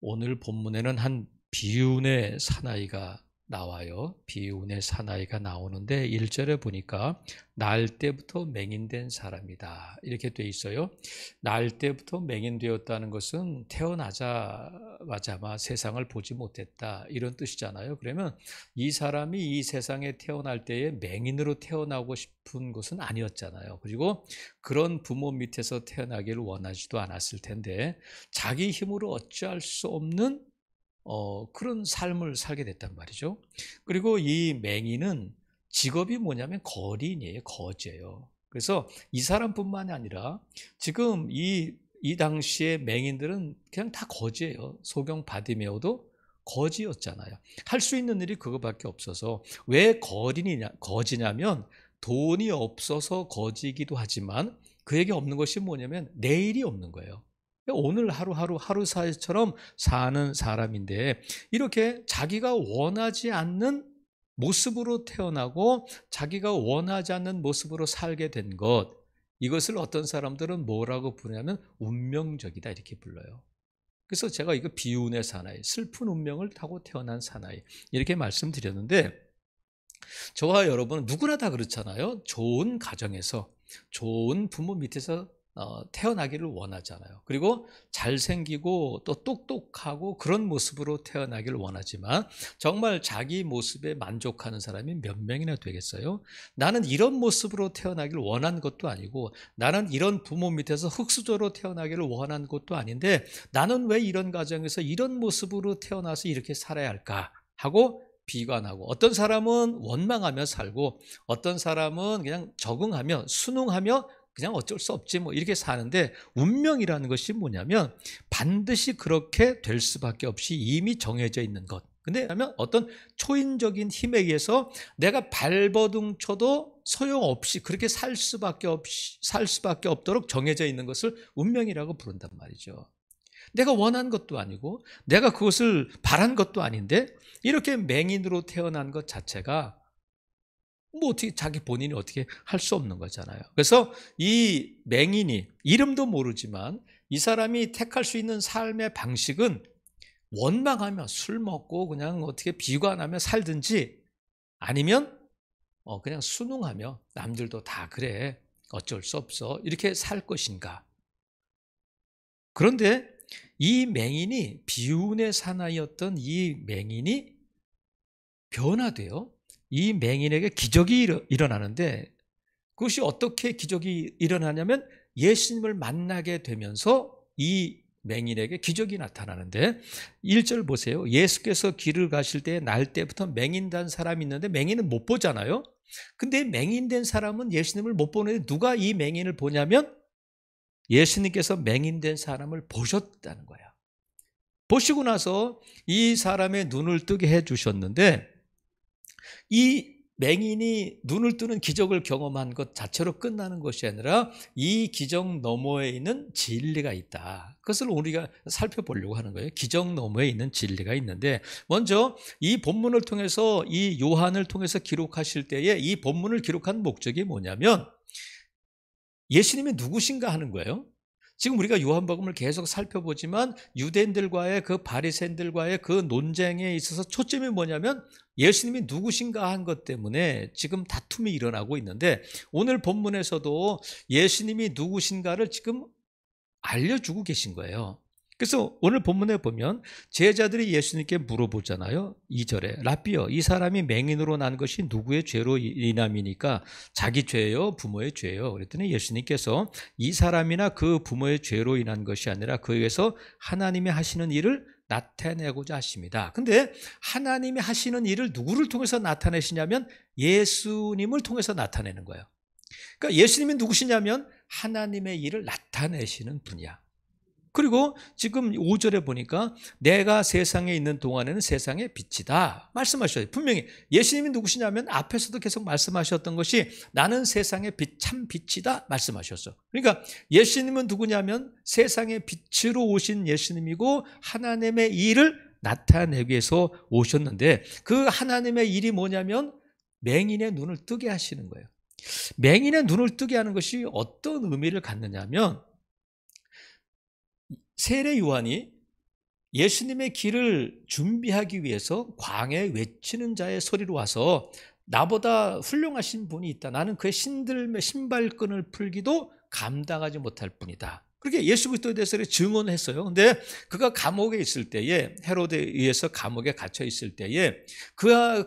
오늘 본문에는 한 비운의 사나이가 나와요. 비운의 사나이가 나오는데 1절에 보니까 날 때부터 맹인된 사람이다 이렇게 돼 있어요. 날 때부터 맹인되었다는 것은 태어나자마자 세상을 보지 못했다 이런 뜻이잖아요. 그러면 이 사람이 이 세상에 태어날 때에 맹인으로 태어나고 싶은 것은 아니었잖아요. 그리고 그런 부모 밑에서 태어나기를 원하지도 않았을 텐데 자기 힘으로 어찌할 수 없는 그런 삶을 살게 됐단 말이죠. 그리고 이 맹인은 직업이 뭐냐면 거리인이에요. 거지예요. 그래서 이 사람뿐만이 아니라 지금 이 당시에 맹인들은 그냥 다 거지예요. 소경 바디메오도 거지였잖아요. 할 수 있는 일이 그거밖에 없어서 왜 거지냐면 돈이 없어서 거지이기도 하지만 그에게 없는 것이 뭐냐면 내일이 없는 거예요. 오늘 하루하루 하루사이처럼 사는 사람인데 이렇게 자기가 원하지 않는 모습으로 태어나고 자기가 원하지 않는 모습으로 살게 된 것, 이것을 어떤 사람들은 뭐라고 부르냐면 운명적이다 이렇게 불러요. 그래서 제가 이거 비운의 사나이, 슬픈 운명을 타고 태어난 사나이 이렇게 말씀드렸는데, 저와 여러분은 누구나 다 그렇잖아요. 좋은 가정에서 좋은 부모 밑에서 태어나기를 원하잖아요. 그리고 잘생기고 또 똑똑하고 그런 모습으로 태어나기를 원하지만 정말 자기 모습에 만족하는 사람이 몇 명이나 되겠어요? 나는 이런 모습으로 태어나기를 원한 것도 아니고 나는 이런 부모 밑에서 흙수저로 태어나기를 원한 것도 아닌데 나는 왜 이런 가정에서 이런 모습으로 태어나서 이렇게 살아야 할까 하고 비관하고, 어떤 사람은 원망하며 살고 어떤 사람은 그냥 적응하며 순응하며 그냥 어쩔 수 없지 뭐 이렇게 사는데, 운명이라는 것이 뭐냐면 반드시 그렇게 될 수밖에 없이 이미 정해져 있는 것. 근데 하면 어떤 초인적인 힘에 의해서 내가 발버둥 쳐도 소용없이 그렇게 살 수밖에 없도록 정해져 있는 것을 운명이라고 부른단 말이죠. 내가 원한 것도 아니고 내가 그것을 바란 것도 아닌데 이렇게 맹인으로 태어난 것 자체가 뭐 어떻게 자기 본인이 어떻게 할 수 없는 거잖아요. 그래서 이 맹인이 이름도 모르지만 이 사람이 택할 수 있는 삶의 방식은 원망하며 술 먹고 그냥 어떻게 비관하며 살든지, 아니면 그냥 순응하며 남들도 다 그래 어쩔 수 없어 이렇게 살 것인가. 그런데 이 맹인이, 비운의 사나이였던 이 맹인이 변화돼요. 이 맹인에게 기적이 일어나는데, 그것이 어떻게 기적이 일어나냐면 예수님을 만나게 되면서 이 맹인에게 기적이 나타나는데, 1절 보세요. 예수께서 길을 가실 때 날 때부터 맹인된 사람이 있는데 맹인은 못 보잖아요. 근데 맹인된 사람은 예수님을 못 보는데 누가 이 맹인을 보냐면 예수님께서 맹인된 사람을 보셨다는 거야. 보시고 나서 이 사람의 눈을 뜨게 해 주셨는데, 이 맹인이 눈을 뜨는 기적을 경험한 것 자체로 끝나는 것이 아니라 이 기적 너머에 있는 진리가 있다. 그것을 우리가 살펴보려고 하는 거예요. 기적 너머에 있는 진리가 있는데, 먼저 이 본문을 통해서, 이 요한을 통해서 기록하실 때에 이 본문을 기록한 목적이 뭐냐면 예수님이 누구신가 하는 거예요. 지금 우리가 요한복음을 계속 살펴보지만 유대인들과의 그 바리새인들과의 그 논쟁에 있어서 초점이 뭐냐면 예수님이 누구신가 한 것 때문에 지금 다툼이 일어나고 있는데, 오늘 본문에서도 예수님이 누구신가를 지금 알려주고 계신 거예요. 그래서 오늘 본문에 보면 제자들이 예수님께 물어보잖아요. 2절에 라삐여, 이 사람이 맹인으로 난 것이 누구의 죄로 인함이니까? 자기 죄요 부모의 죄요? 그랬더니 예수님께서 이 사람이나 그 부모의 죄로 인한 것이 아니라 그에게서 하나님이 하시는 일을 나타내고자 하십니다. 근데 하나님이 하시는 일을 누구를 통해서 나타내시냐면 예수님을 통해서 나타내는 거예요. 그러니까 예수님이 누구시냐면 하나님의 일을 나타내시는 분이야. 그리고 지금 5절에 보니까 내가 세상에 있는 동안에는 세상의 빛이다 말씀하셔요. 분명히 예수님이 누구시냐면 앞에서도 계속 말씀하셨던 것이 나는 세상의 빛, 참 빛이다 말씀하셨어. 그러니까 예수님은 누구냐면 세상의 빛으로 오신 예수님이고 하나님의 일을 나타내기 위해서 오셨는데, 그 하나님의 일이 뭐냐면 맹인의 눈을 뜨게 하시는 거예요. 맹인의 눈을 뜨게 하는 것이 어떤 의미를 갖느냐면, 세례 요한이 예수님의 길을 준비하기 위해서 광야에 외치는 자의 소리로 와서 나보다 훌륭하신 분이 있다. 나는 그의 신발끈을 풀기도 감당하지 못할 뿐이다. 그렇게 예수 그리스도에 대해서 증언했어요. 근데 그가 감옥에 있을 때에, 헤로데에 의해서 감옥에 갇혀 있을 때에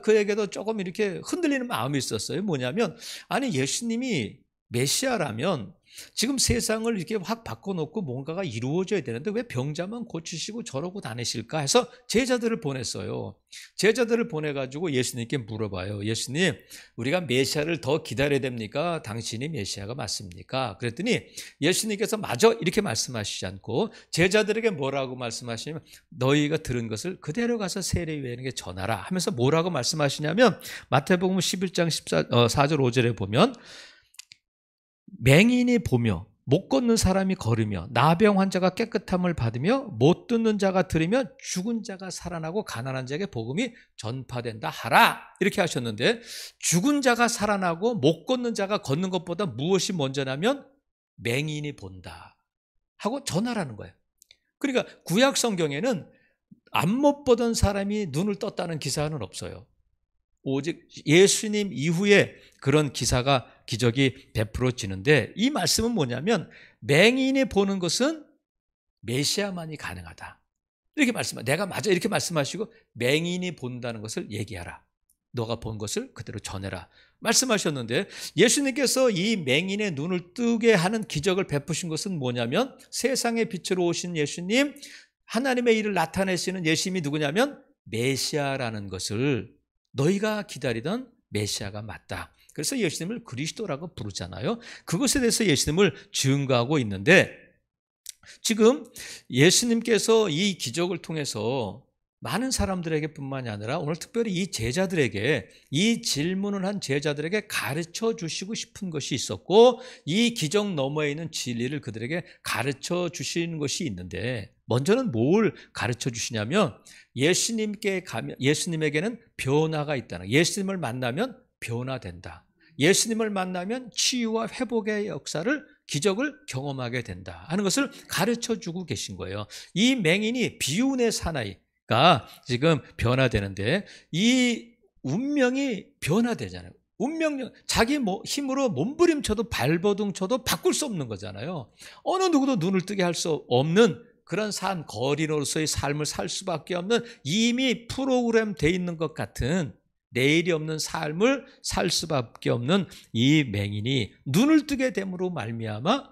그에게도 조금 이렇게 흔들리는 마음이 있었어요. 뭐냐면, 아니 예수님이 메시아라면 지금 세상을 이렇게 확 바꿔놓고 뭔가가 이루어져야 되는데 왜 병자만 고치시고 저러고 다니실까 해서 제자들을 보냈어요. 제자들을 보내가지고 예수님께 물어봐요. 예수님, 우리가 메시아를 더 기다려야 됩니까? 당신이 메시아가 맞습니까? 그랬더니 예수님께서 마저 이렇게 말씀하시지 않고 제자들에게 뭐라고 말씀하시냐면, 너희가 들은 것을 그대로 가서 세례요한에게 전하라 하면서 뭐라고 말씀하시냐면, 마태복음 11장 4절 5절에 보면, 맹인이 보며 못 걷는 사람이 걸으며 나병 환자가 깨끗함을 받으며 못 듣는 자가 들으며 죽은 자가 살아나고 가난한 자에게 복음이 전파된다 하라, 이렇게 하셨는데, 죽은 자가 살아나고 못 걷는 자가 걷는 것보다 무엇이 먼저냐면 맹인이 본다 하고 전하라는 거예요. 그러니까 구약 성경에는 안 못 보던 사람이 눈을 떴다는 기사는 없어요. 오직 예수님 이후에 그런 기적이 베풀어지는데, 이 말씀은 뭐냐면 맹인이 보는 것은 메시아만이 가능하다, 이렇게 내가 맞아 이렇게 말씀하시고 맹인이 본다는 것을 얘기하라, 너가 본 것을 그대로 전해라 말씀하셨는데, 예수님께서 이 맹인의 눈을 뜨게 하는 기적을 베푸신 것은 뭐냐면, 세상의 빛으로 오신 예수님, 하나님의 일을 나타내시는 예수님이 누구냐면 메시아라는 것을, 너희가 기다리던 메시아가 맞다. 그래서 예수님을 그리스도라고 부르잖아요. 그것에 대해서 예수님을 증거하고 있는데, 지금 예수님께서 이 기적을 통해서 많은 사람들에게 뿐만이 아니라 오늘 특별히 이 제자들에게, 이 질문을 한 제자들에게 가르쳐 주시고 싶은 것이 있었고, 이 기적 너머에 있는 진리를 그들에게 가르쳐 주시는 것이 있는데, 먼저는 뭘 가르쳐 주시냐면, 예수님에게는 변화가 있다는, 예수님을 만나면 변화된다, 예수님을 만나면 치유와 회복의 역사를, 기적을 경험하게 된다 하는 것을 가르쳐 주고 계신 거예요. 이 맹인이 비운의 사나이가 지금 변화되는데, 이 운명이 변화되잖아요. 운명, 자기 힘으로 몸부림쳐도 발버둥 쳐도 바꿀 수 없는 거잖아요. 어느 누구도 눈을 뜨게 할 수 없는 그런 삶, 거리로서의 삶을 살 수밖에 없는, 이미 프로그램 돼 있는 것 같은 내일이 없는 삶을 살 수밖에 없는 이 맹인이 눈을 뜨게 됨으로 말미암아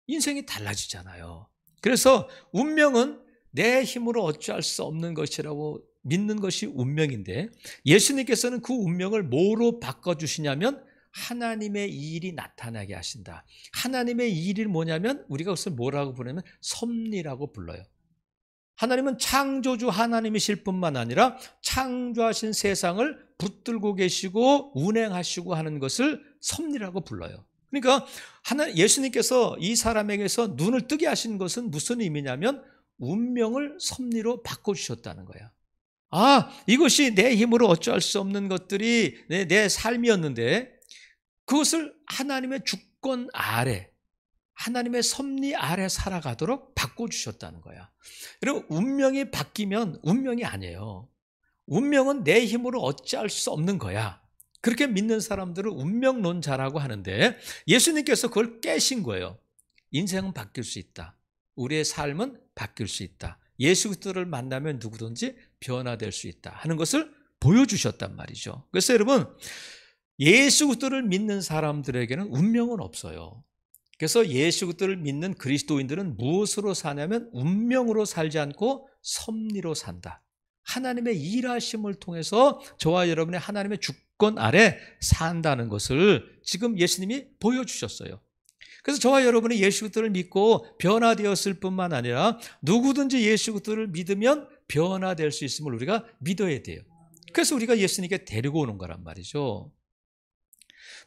인생이 달라지잖아요. 그래서 운명은 내 힘으로 어찌할 수 없는 것이라고 믿는 것이 운명인데, 예수님께서는 그 운명을 뭐로 바꿔주시냐면 하나님의 일이 나타나게 하신다. 하나님의 일이 뭐냐면 우리가 그것을 뭐라고 부르냐면 섭리라고 불러요. 하나님은 창조주 하나님이실 뿐만 아니라 창조하신 세상을 붙들고 계시고 운행하시고 하는 것을 섭리라고 불러요. 그러니까 예수님께서 이 사람에게서 눈을 뜨게 하신 것은 무슨 의미냐면 운명을 섭리로 바꿔주셨다는 거야. 아, 이것이 내 힘으로 어찌할 수 없는 것들이 내 삶이었는데, 그것을 하나님의 주권 아래, 하나님의 섭리 아래 살아가도록 바꿔주셨다는 거야. 여러분, 운명이 바뀌면 운명이 아니에요. 운명은 내 힘으로 어찌할 수 없는 거야. 그렇게 믿는 사람들을 운명론자라고 하는데, 예수님께서 그걸 깨신 거예요. 인생은 바뀔 수 있다. 우리의 삶은 바뀔 수 있다. 예수 그리스도를 만나면 누구든지 변화될 수 있다 하는 것을 보여주셨단 말이죠. 그래서 여러분, 예수 그리스도를 믿는 사람들에게는 운명은 없어요. 그래서 예수 그리스도를 믿는 그리스도인들은 무엇으로 사냐면 운명으로 살지 않고 섭리로 산다. 하나님의 일하심을 통해서 저와 여러분의 하나님의 주권 아래 산다는 것을 지금 예수님이 보여주셨어요. 그래서 저와 여러분이 예수 그리스도를 믿고 변화되었을 뿐만 아니라 누구든지 예수 그리스도를 믿으면 변화될 수 있음을 우리가 믿어야 돼요. 그래서 우리가 예수님께 데리고 오는 거란 말이죠.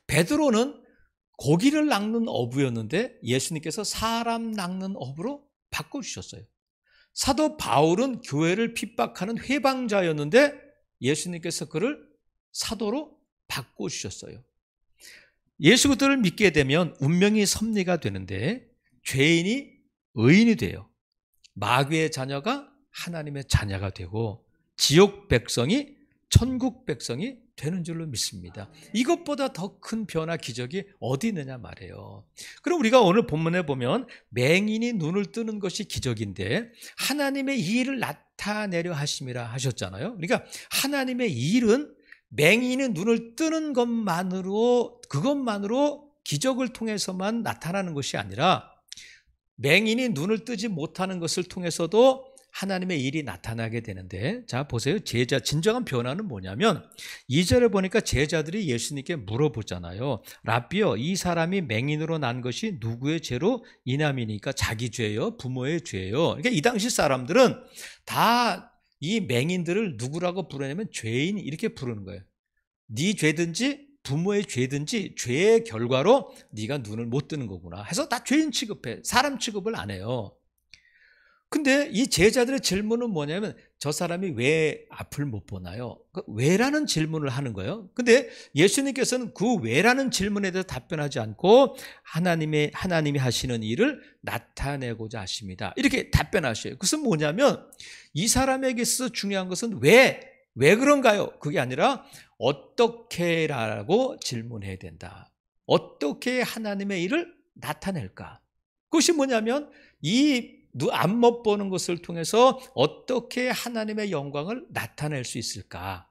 베드로는 고기를 낚는 어부였는데 예수님께서 사람 낚는 어부로 바꿔주셨어요. 사도 바울은 교회를 핍박하는 회방자였는데 예수님께서 그를 사도로 바꿔주셨어요. 예수 그리스도를 믿게 되면 운명이 섭리가 되는데 죄인이 의인이 돼요. 마귀의 자녀가 하나님의 자녀가 되고 지옥 백성이 천국 백성이 되는 줄로 믿습니다. 이것보다 더 큰 변화 기적이 어디 있느냐 말이에요. 그럼 우리가 오늘 본문에 보면 맹인이 눈을 뜨는 것이 기적인데 하나님의 이 일을 나타내려 하심이라 하셨잖아요. 그러니까 하나님의 이 일은 맹인이 눈을 뜨는 그것만으로 기적을 통해서만 나타나는 것이 아니라 맹인이 눈을 뜨지 못하는 것을 통해서도 하나님의 일이 나타나게 되는데, 자 보세요. 진정한 변화는 뭐냐면 2절에 보니까 제자들이 예수님께 물어보잖아요. 라비요, 이 사람이 맹인으로 난 것이 누구의 죄로 인함이니까? 자기 죄요? 부모의 죄요? 그러니까 이 당시 사람들은 다 이 맹인들을 누구라고 부르냐면 죄인 이렇게 부르는 거예요. 네 죄든지 부모의 죄든지 죄의 결과로 네가 눈을 못 뜨는 거구나 해서 다 죄인 취급해. 사람 취급을 안 해요. 근데 이 제자들의 질문은 뭐냐면 저 사람이 왜 앞을 못 보나요? 왜라는 질문을 하는 거예요. 근데 예수님께서는 그 왜라는 질문에 대해서 답변하지 않고 하나님이 하시는 일을 나타내고자 하십니다. 이렇게 답변하셔요. 그것은 뭐냐면 이 사람에게 있어서 중요한 것은 왜 그런가요? 그게 아니라 어떻게라고 질문해야 된다. 어떻게 하나님의 일을 나타낼까? 그것이 뭐냐면 이 안 못 보는 것을 통해서 어떻게 하나님의 영광을 나타낼 수 있을까?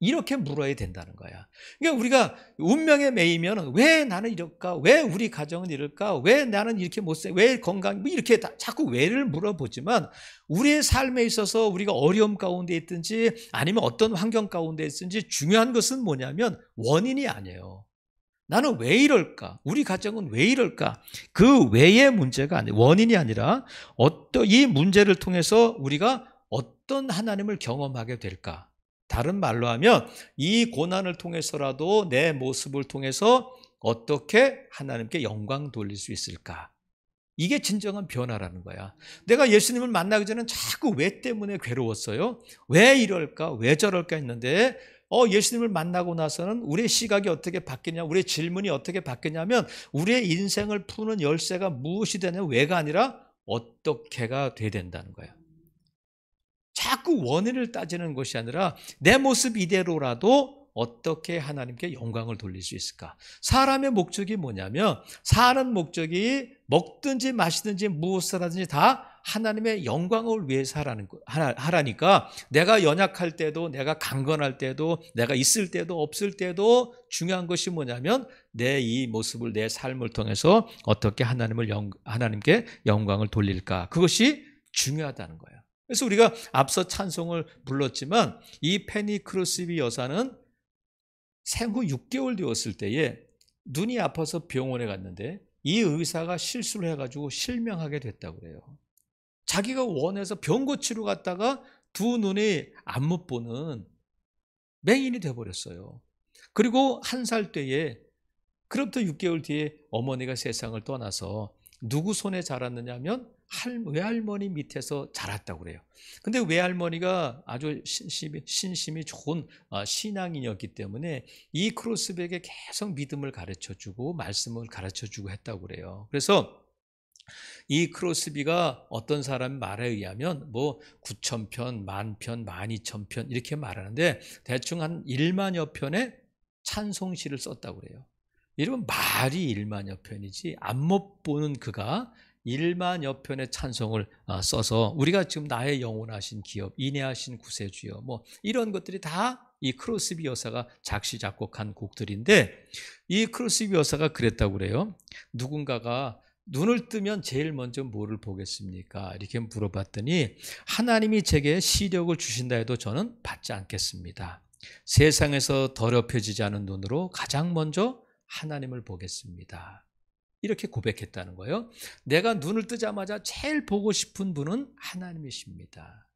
이렇게 물어야 된다는 거야. 그러니까 우리가 운명에 매이면 왜 나는 이럴까? 왜 우리 가정은 이럴까? 왜 나는 이렇게 못 살? 왜 건강? 이렇게 자꾸 왜를 물어보지만 우리의 삶에 있어서 우리가 어려움 가운데 있든지 아니면 어떤 환경 가운데 있든지 중요한 것은 뭐냐면 원인이 아니에요. 나는 왜 이럴까? 우리 가정은 왜 이럴까? 그 왜의 문제가 아니에요. 원인이 아니라 이 문제를 통해서 우리가 어떤 하나님을 경험하게 될까? 다른 말로 하면 이 고난을 통해서라도 내 모습을 통해서 어떻게 하나님께 영광 돌릴 수 있을까? 이게 진정한 변화라는 거야. 내가 예수님을 만나기 전에는 자꾸 왜 때문에 괴로웠어요? 왜 이럴까? 왜 저럴까 했는데 예수님을 만나고 나서는 우리의 시각이 어떻게 바뀌냐, 우리의 질문이 어떻게 바뀌냐면 우리의 인생을 푸는 열쇠가 무엇이 되냐, 왜가 아니라 어떻게가 돼야 된다는 거야. 자꾸 원인을 따지는 것이 아니라 내 모습 이대로라도 어떻게 하나님께 영광을 돌릴 수 있을까? 사람의 목적이 뭐냐면 사는 목적이 먹든지 마시든지 무엇을 하든지 다 하나님의 영광을 위해서 하라니까 내가 연약할 때도 내가 강건할 때도 내가 있을 때도 없을 때도 중요한 것이 뭐냐면 내 이 모습을 내 삶을 통해서 어떻게 하나님께 영광을 돌릴까? 그것이 중요하다는 거예요. 그래서 우리가 앞서 찬송을 불렀지만 이 페니 크로스비 여사는 생후 6개월 되었을 때에 눈이 아파서 병원에 갔는데 이 의사가 실수를 해가지고 실명하게 됐다고 그래요. 자기가 원해서 병 고치러 갔다가 두 눈이 안 못 보는 맹인이 돼버렸어요. 그리고 1살 때에 그로부터 6개월 뒤에 어머니가 세상을 떠나서 누구 손에 자랐느냐면 외할머니 밑에서 자랐다고 그래요. 근데 외할머니가 아주 신심이 좋은 신앙인이었기 때문에 이 크로스백에 계속 믿음을 가르쳐주고 말씀을 가르쳐주고 했다고 그래요. 그래서 이 크로스비가 어떤 사람 말에 의하면 9,000편, 10,000편, 12,000편 이렇게 말하는데 대충 한 1만여 편의 찬송시를 썼다고 그래요. 여러분 말이 1만여 편이지 안 못 보는 그가 1만여 편의 찬송을 써서 우리가 지금 나의 영원하신 기업, 인내하신 구세주여 이런 것들이 다 이 크로스비 여사가 작시 작곡한 곡들인데 이 크로스비 여사가 그랬다고 그래요. 누군가가 눈을 뜨면 제일 먼저 뭐를 보겠습니까? 이렇게 물어봤더니 하나님이 제게 시력을 주신다 해도 저는 받지 않겠습니다. 세상에서 더럽혀지지 않은 눈으로 가장 먼저 하나님을 보겠습니다. 이렇게 고백했다는 거예요. 내가 눈을 뜨자마자 제일 보고 싶은 분은 하나님이십니다.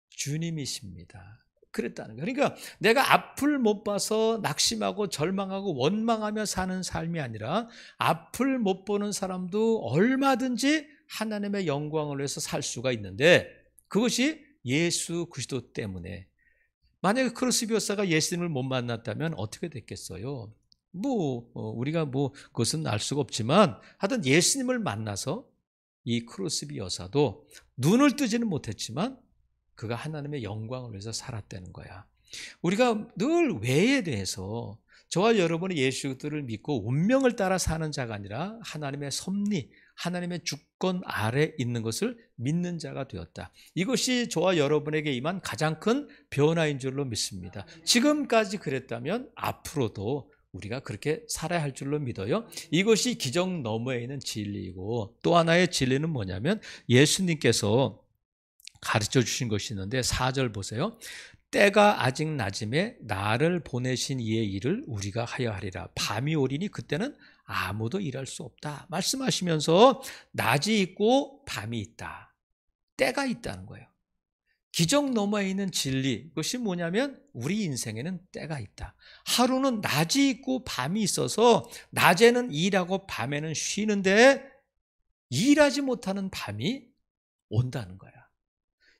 주님이십니다. 그랬다는 거예요. 그러니까 내가 앞을 못 봐서 낙심하고 절망하고 원망하며 사는 삶이 아니라 앞을 못 보는 사람도 얼마든지 하나님의 영광을 위해서 살 수가 있는데 그것이 예수 그리스도 때문에. 만약에 크로스비 여사가 예수님을 못 만났다면 어떻게 됐겠어요? 우리가 그것은 알 수가 없지만 하여튼 예수님을 만나서 이 크로스비 여사도 눈을 뜨지는 못했지만 그가 하나님의 영광을 위해서 살았다는 거야. 우리가 늘 왜에 대해서 저와 여러분이 예수를 믿고 운명을 따라 사는 자가 아니라 하나님의 섭리, 하나님의 주권 아래 있는 것을 믿는 자가 되었다. 이것이 저와 여러분에게 임한 가장 큰 변화인 줄로 믿습니다. 지금까지 그랬다면 앞으로도 우리가 그렇게 살아야 할 줄로 믿어요. 이것이 기적 너머에 있는 진리이고, 또 하나의 진리는 뭐냐면 예수님께서 가르쳐 주신 것이 있는데 4절 보세요. 때가 아직 낮음에 나를 보내신 이의 일을 우리가 하여 하리라. 밤이 오리니 그때는 아무도 일할 수 없다 말씀하시면서 낮이 있고 밤이 있다. 때가 있다는 거예요. 기적 너머에 있는 진리, 그것이 뭐냐면 우리 인생에는 때가 있다. 하루는 낮이 있고 밤이 있어서 낮에는 일하고 밤에는 쉬는데 일하지 못하는 밤이 온다는 거야.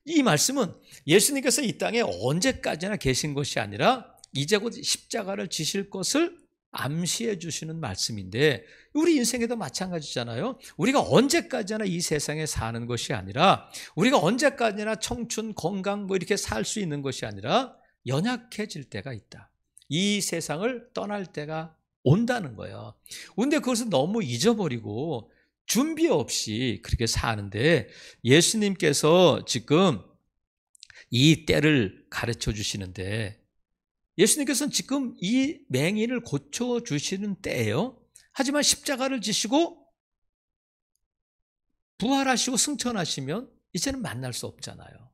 이 말씀은 예수님께서 이 땅에 언제까지나 계신 것이 아니라 이제 곧 십자가를 지실 것을 암시해 주시는 말씀인데, 우리 인생에도 마찬가지잖아요. 우리가 언제까지나 이 세상에 사는 것이 아니라, 우리가 언제까지나 청춘, 건강 뭐 이렇게 살 수 있는 것이 아니라 연약해질 때가 있다. 이 세상을 떠날 때가 온다는 거예요. 그런데 그것을 너무 잊어버리고 준비 없이 그렇게 사는데, 예수님께서 지금 이 때를 가르쳐 주시는데, 예수님께서는 지금 이 맹인을 고쳐주시는 때예요. 하지만 십자가를 지시고 부활하시고 승천하시면 이제는 만날 수 없잖아요.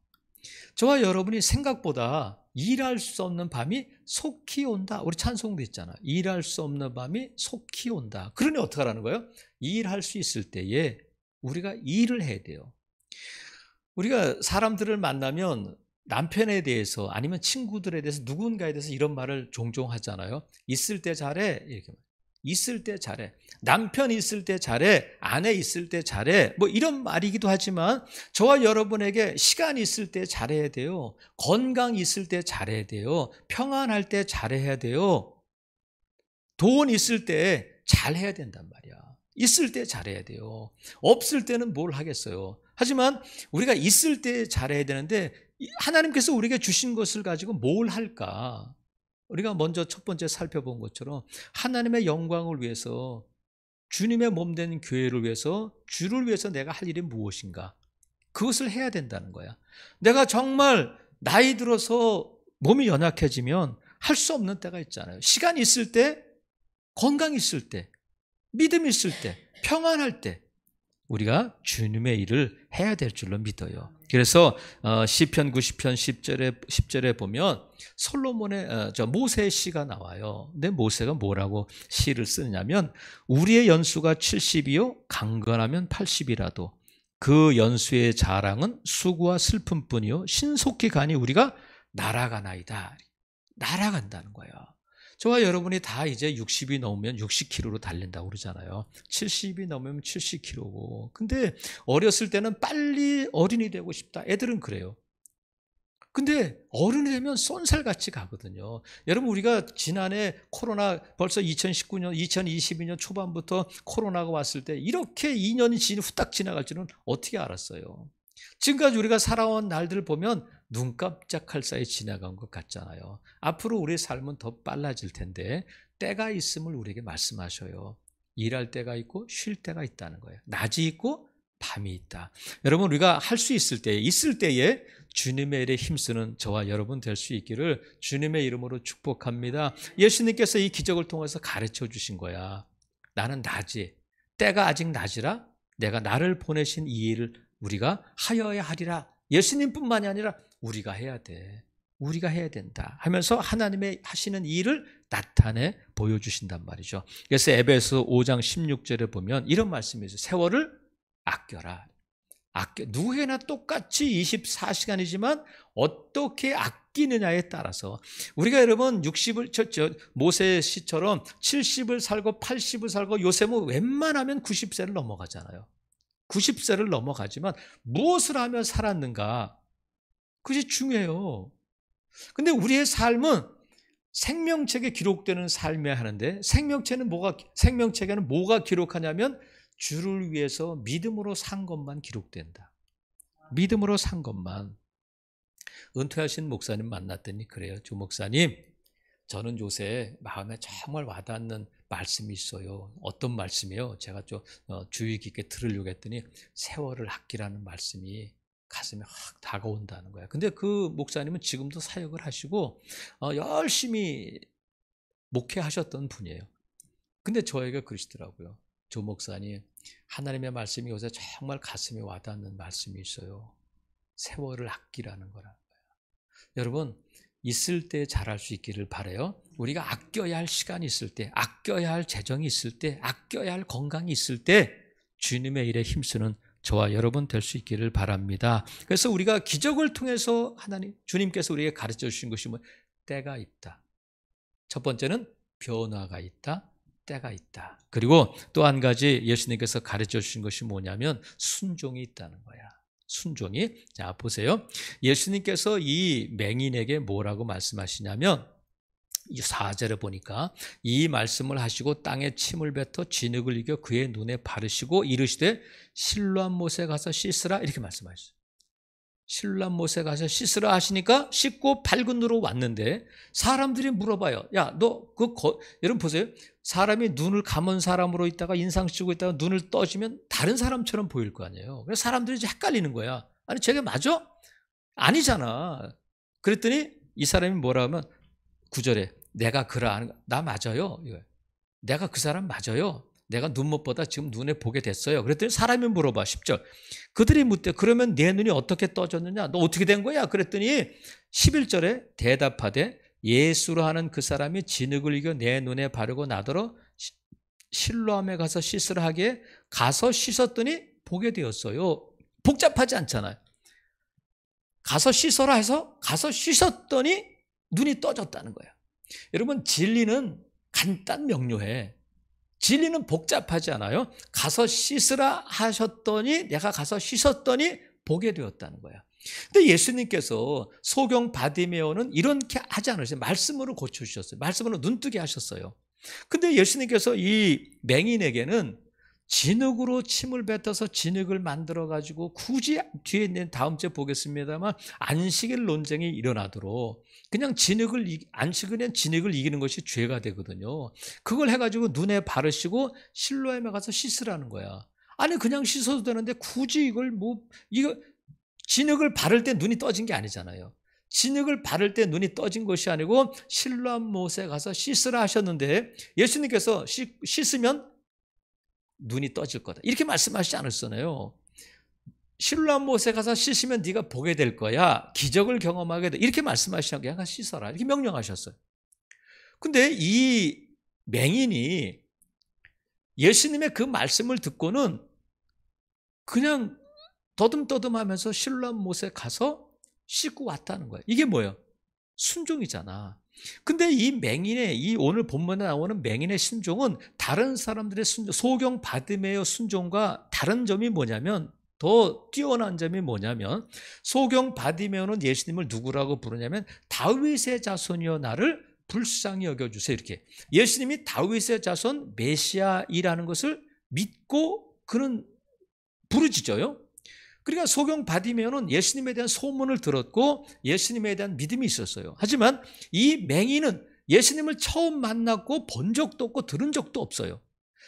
저와 여러분이 생각보다 일할 수 없는 밤이 속히 온다. 우리 찬송도 있잖아. 일할 수 없는 밤이 속히 온다. 그러니 어떻게 하라는 거예요? 일할 수 있을 때에 우리가 일을 해야 돼요. 우리가 사람들을 만나면 남편에 대해서 아니면 친구들에 대해서 누군가에 대해서 이런 말을 종종 하잖아요. 있을 때 잘해. 이렇게. 있을 때 잘해. 남편 있을 때 잘해. 아내 있을 때 잘해. 뭐 이런 말이기도 하지만 저와 여러분에게 시간 있을 때 잘해야 돼요. 건강 있을 때 잘해야 돼요. 평안할 때 잘해야 돼요. 돈 있을 때 잘해야 된단 말이야. 있을 때 잘해야 돼요. 없을 때는 뭘 하겠어요. 하지만 우리가 있을 때 잘해야 되는데 하나님께서 우리에게 주신 것을 가지고 뭘 할까? 우리가 먼저 첫 번째 살펴본 것처럼 하나님의 영광을 위해서, 주님의 몸된 교회를 위해서, 주를 위해서 내가 할 일이 무엇인가? 그것을 해야 된다는 거야. 내가 정말 나이 들어서 몸이 연약해지면 할 수 없는 때가 있잖아요. 시간 있을 때, 건강 있을 때, 믿음 있을 때, 평안할 때 우리가 주님의 일을 해야 될 줄로 믿어요. 그래서 시편 90편 10절에 보면 솔로몬의 모세의 시가 나와요. 근데 모세가 뭐라고 시를 쓰냐면, 우리의 연수가 70이요 강건하면 80이라도 그 연수의 자랑은 수고와 슬픔뿐이요 신속히 가니 우리가 날아가나이다. 날아간다는 거예요. 저와 여러분이 다 이제 60이 넘으면 60km로 달린다고 그러잖아요. 70이 넘으면 70km고. 근데 어렸을 때는 빨리 어른이 되고 싶다. 애들은 그래요. 근데 어른이 되면 쏜살같이 가거든요. 여러분, 우리가 지난해 코로나 벌써 2019년, 2022년 초반부터 코로나가 왔을 때 이렇게 2년이 후딱 지나갈 줄은 어떻게 알았어요? 지금까지 우리가 살아온 날들을 보면 눈 깜짝할 사이 지나간 것 같잖아요. 앞으로 우리의 삶은 더 빨라질 텐데 때가 있음을 우리에게 말씀하셔요. 일할 때가 있고 쉴 때가 있다는 거예요. 낮이 있고 밤이 있다. 여러분, 우리가 할 수 있을 때에 주님의 일에 힘쓰는 저와 여러분 될 수 있기를 주님의 이름으로 축복합니다. 예수님께서 이 기적을 통해서 가르쳐 주신 거야. 나는 낮이, 때가 아직 낮이라 내가 나를 보내신 이 일을 우리가 하여야 하리라. 예수님뿐만이 아니라 우리가 해야 돼. 우리가 해야 된다 하면서 하나님의 하시는 일을 나타내 보여주신단 말이죠. 그래서 에베소 5장 16절에 보면 이런 말씀이 있어요. 세월을 아껴라. 누구에게나 똑같이 24시간이지만 어떻게 아끼느냐에 따라서, 우리가 여러분 60을 모세의 시처럼 70을 살고 80을 살고 요새는 웬만하면 90세를 넘어가잖아요. 90세를 넘어가지만 무엇을 하며 살았는가? 그것이 중요해요. 근데 우리의 삶은 생명책에 기록되는 삶이야 하는데, 생명책에는 뭐가 기록하냐면 주를 위해서 믿음으로 산 것만 기록된다. 믿음으로 산 것만. 은퇴하신 목사님 만났더니 그래요. 조 목사님, 저는 요새 마음에 정말 와닿는 말씀이 있어요. 어떤 말씀이요? 제가 좀 주의 깊게 들으려고 했더니 세월을 아끼라는 말씀이 가슴에 확 다가온다는 거야. 근데 그 목사님은 지금도 사역을 하시고 열심히 목회하셨던 분이에요. 근데 저에게 그러시더라고요. 조 목사님, 하나님의 말씀이 요새 정말 가슴에 와닿는 말씀이 있어요. 세월을 아끼라는 거라는 거예요. 여러분, 있을 때 잘할 수 있기를 바라요. 우리가 아껴야 할 시간이 있을 때, 아껴야 할 재정이 있을 때, 아껴야 할 건강이 있을 때 주님의 일에 힘쓰는 저와 여러분 될 수 있기를 바랍니다. 그래서 우리가 기적을 통해서 주님께서 우리에게 가르쳐 주신 것이 때가 있다. 첫 번째는 변화가 있다. 때가 있다. 그리고 또 한 가지 예수님께서 가르쳐 주신 것이 뭐냐면 순종이 있다는 거야. 순종이. 자, 보세요. 예수님께서 이 맹인에게 뭐라고 말씀하시냐면 이 4절에 보니까 이 말씀을 하시고 땅에 침을 뱉어 진흙을 이겨 그의 눈에 바르시고 이르시되 실로암 못에 가서 씻으라 이렇게 말씀하셨어요. 실로암 못에 가서 씻으라 하시니까 씻고 밝은 눈으로 왔는데 사람들이 물어봐요. 야, 너 여러분 보세요. 사람이 눈을 감은 사람으로 있다가 인상 쓰고 있다가 눈을 떠지면 다른 사람처럼 보일 거 아니에요. 그래서 사람들이 이제 헷갈리는 거야. 아니, 저게 맞아? 아니잖아. 그랬더니 이 사람이 뭐라 하면 9절에 내가 나 맞아요. 내가 그 사람 맞아요. 내가 눈 못 보다 지금 눈에 보게 됐어요. 그랬더니 사람이 물어봐. 10절. 그들이 묻되 그러면 내 눈이 어떻게 떠졌느냐? 너 어떻게 된 거야? 그랬더니 11절에 대답하되 예수로 하는 그 사람이 진흙을 이겨 내 눈에 바르고 나더러 실로암에 가서 씻으라 하기에 가서 씻었더니 보게 되었어요. 복잡하지 않잖아요. 가서 씻어라 해서 가서 씻었더니 눈이 떠졌다는 거야. 여러분, 진리는 간단 명료해. 진리는 복잡하지 않아요. 가서 씻으라 하셨더니 내가 가서 씻었더니 보게 되었다는 거야. 근데 예수님께서 소경 바디메오는 이렇게 하지 않으셨어요. 말씀으로 고쳐주셨어요. 말씀으로 눈뜨게 하셨어요. 근데 예수님께서 이 맹인에게는 진흙으로 침을 뱉어서 진흙을 만들어가지고 굳이 뒤에 있는 다음 주에 보겠습니다만 안식일 논쟁이 일어나도록 그냥 안식일엔 진흙을 이기는 것이 죄가 되거든요. 그걸 해가지고 눈에 바르시고 실로암에 가서 씻으라는 거야. 아니, 그냥 씻어도 되는데 굳이 이거 진흙을 바를 때 눈이 떠진 게 아니잖아요. 진흙을 바를 때 눈이 떠진 것이 아니고 실로암 못에 가서 씻으라 하셨는데 예수님께서 씻으면 눈이 떠질 거다 이렇게 말씀하시지 않았잖아요. 실로암 못에 가서 씻으면 네가 보게 될 거야. 기적을 경험하게 돼. 이렇게 말씀하시는 게 가서 씻어라 이렇게 명령하셨어요. 근데 이 맹인이 예수님의 그 말씀을 듣고는 그냥 더듬더듬하면서 실로암 못에 가서 씻고 왔다는 거예요. 이게 뭐예요? 순종이잖아. 근데 이 맹인의 이 오늘 본문에 나오는 맹인의 순종은 다른 사람들의 순종, 소경 바디메오 순종과 다른 점이 뭐냐면 더 뛰어난 점이 뭐냐면 소경 바디메오는 예수님을 누구라고 부르냐면 다윗의 자손이여 나를 불쌍히 여겨주세요 이렇게. 예수님이 다윗의 자손 메시아이라는 것을 믿고 그는 부르짖어요. 그러니까 소경 바디메오는 예수님에 대한 소문을 들었고 예수님에 대한 믿음이 있었어요. 하지만 이 맹인은 예수님을 처음 만났고 본 적도 없고 들은 적도 없어요.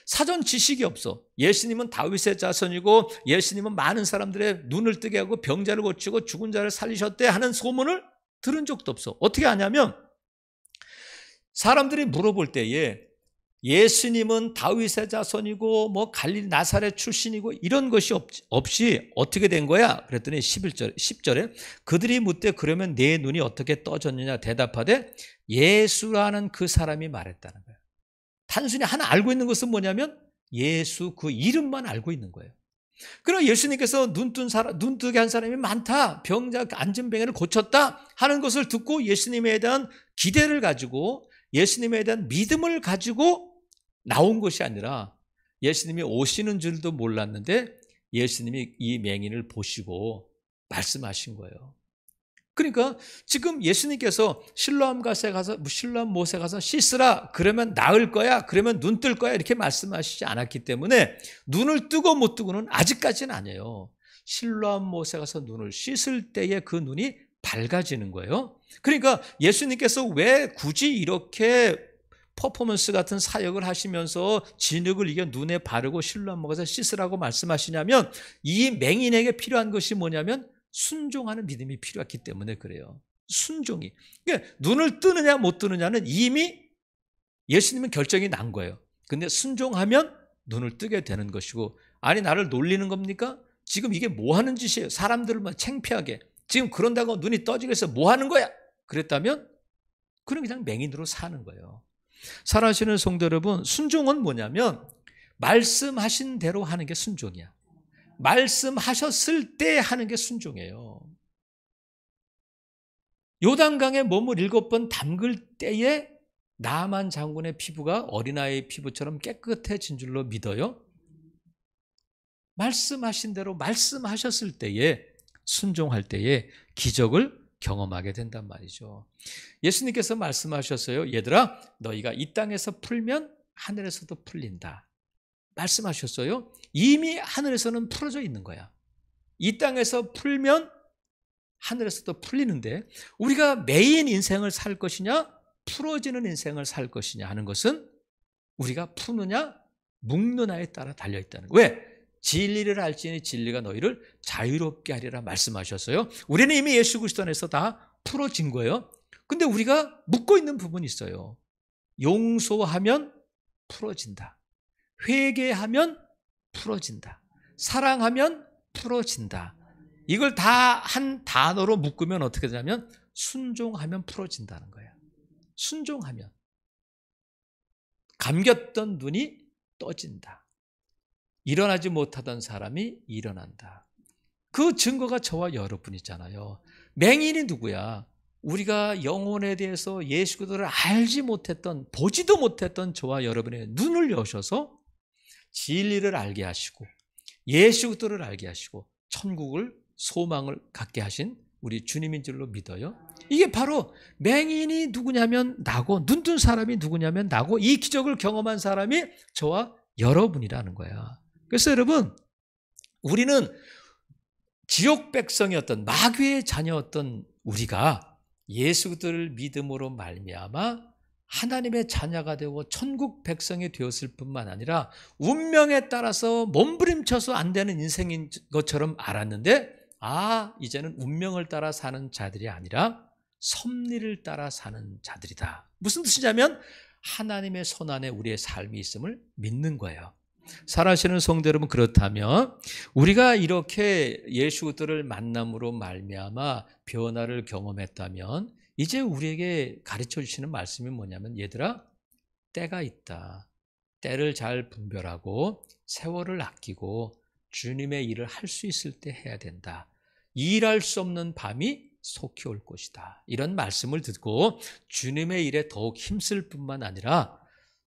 사전 지식이 없어. 예수님은 다윗의 자손이고 예수님은 많은 사람들의 눈을 뜨게 하고 병자를 고치고 죽은 자를 살리셨대 하는 소문을 들은 적도 없어. 어떻게 하냐면 사람들이 물어볼 때에 예수님은 다윗의 자손이고 갈릴리 나사렛 출신이고 이런 것이 없이 어떻게 된 거야? 그랬더니 10절에 그들이 묻되 그러면 내 눈이 어떻게 떠졌느냐 대답하되 예수라는 그 사람이 말했다는 거예요. 단순히 하나 알고 있는 것은 뭐냐면 예수 그 이름만 알고 있는 거예요. 그러나 예수님께서 눈뜨게 한 사람이 많다. 병자 앉은 병에를 고쳤다 하는 것을 듣고 예수님에 대한 기대를 가지고 예수님에 대한 믿음을 가지고 나온 것이 아니라 예수님이 오시는 줄도 몰랐는데 예수님이 이 맹인을 보시고 말씀하신 거예요. 그러니까 지금 예수님께서 실로암 못에 가서 씻으라 그러면 나을 거야 그러면 눈 뜰 거야 이렇게 말씀하시지 않았기 때문에 눈을 뜨고 못 뜨고는 아직까지는 아니에요. 실로암 못에 가서 눈을 씻을 때에 그 눈이 밝아지는 거예요. 그러니까 예수님께서 왜 굳이 이렇게 퍼포먼스 같은 사역을 하시면서 진흙을 이겨 눈에 바르고 실로 안 먹어서 씻으라고 말씀하시냐면, 이 맹인에게 필요한 것이 뭐냐면 순종하는 믿음이 필요했기 때문에 그래요. 순종이. 그러니까 눈을 뜨느냐 못 뜨느냐는 이미 예수님은 결정이 난 거예요. 근데 순종하면 눈을 뜨게 되는 것이고, 아니 나를 놀리는 겁니까? 지금 이게 뭐 하는 짓이에요? 사람들을 막 창피하게. 지금 그런다고 눈이 떠지게 해서 뭐 하는 거야? 그랬다면 그는 그냥 맹인으로 사는 거예요. 사랑하시는 성도 여러분, 순종은 뭐냐면 말씀하신 대로 하는 게 순종이야. 말씀하셨을 때 하는 게 순종이에요. 요단강에 몸을 7번 담글 때에 나만 장군의 피부가 어린아이의 피부처럼 깨끗해진 줄로 믿어요? 말씀하신 대로 말씀하셨을 때에, 순종할 때에 기적을 경험하게 된단 말이죠. 예수님께서 말씀하셨어요. 얘들아, 너희가 이 땅에서 풀면 하늘에서도 풀린다. 말씀하셨어요. 이미 하늘에서는 풀어져 있는 거야. 이 땅에서 풀면 하늘에서도 풀리는데, 우리가 매인 인생을 살 것이냐 풀어지는 인생을 살 것이냐 하는 것은 우리가 푸느냐 묶느냐에 따라 달려있다는 거예요. 왜? 진리를 알지니 진리가 너희를 자유롭게 하리라 말씀하셨어요. 우리는 이미 예수 그리스도 안에서 다 풀어진 거예요. 근데 우리가 묶고 있는 부분이 있어요. 용서하면 풀어진다. 회개하면 풀어진다. 사랑하면 풀어진다. 이걸 다 한 단어로 묶으면 어떻게 되냐면 순종하면 풀어진다는 거예요. 순종하면 감겼던 눈이 떠진다. 일어나지 못하던 사람이 일어난다. 그 증거가 저와 여러분이잖아요. 맹인이 누구야? 우리가 영혼에 대해서 예수 그리스도를 알지 못했던, 보지도 못했던 저와 여러분의 눈을 여셔서 진리를 알게 하시고 예수 그리스도를 알게 하시고 천국을 소망을 갖게 하신 우리 주님인 줄로 믿어요. 이게 바로 맹인이 누구냐면 나고, 눈뜬 사람이 누구냐면 나고, 이 기적을 경험한 사람이 저와 여러분이라는 거야. 그래서 여러분, 우리는 지옥 백성이었던, 마귀의 자녀였던 우리가 예수 그리스도를 믿음으로 말미암아 하나님의 자녀가 되고 천국 백성이 되었을 뿐만 아니라 운명에 따라서 몸부림쳐서 안 되는 인생인 것처럼 알았는데, 이제는 운명을 따라 사는 자들이 아니라 섭리를 따라 사는 자들이다. 무슨 뜻이냐면 하나님의 손안에 우리의 삶이 있음을 믿는 거예요. 사랑하시는 성도 여러분, 그렇다면 우리가 이렇게 예수 그리스도를 만남으로 말미암아 변화를 경험했다면 이제 우리에게 가르쳐 주시는 말씀이 뭐냐면, 얘들아, 때가 있다. 때를 잘 분별하고 세월을 아끼고 주님의 일을 할 수 있을 때 해야 된다. 일할 수 없는 밤이 속히 올 것이다. 이런 말씀을 듣고 주님의 일에 더욱 힘쓸 뿐만 아니라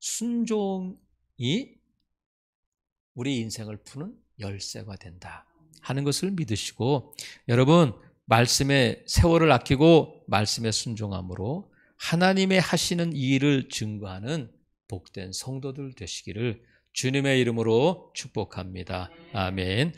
순종이 우리 인생을 푸는 열쇠가 된다 하는 것을 믿으시고, 여러분, 말씀에 세월을 아끼고 말씀에 순종함으로 하나님의 하시는 이 일을 증거하는 복된 성도들 되시기를 주님의 이름으로 축복합니다. 아멘.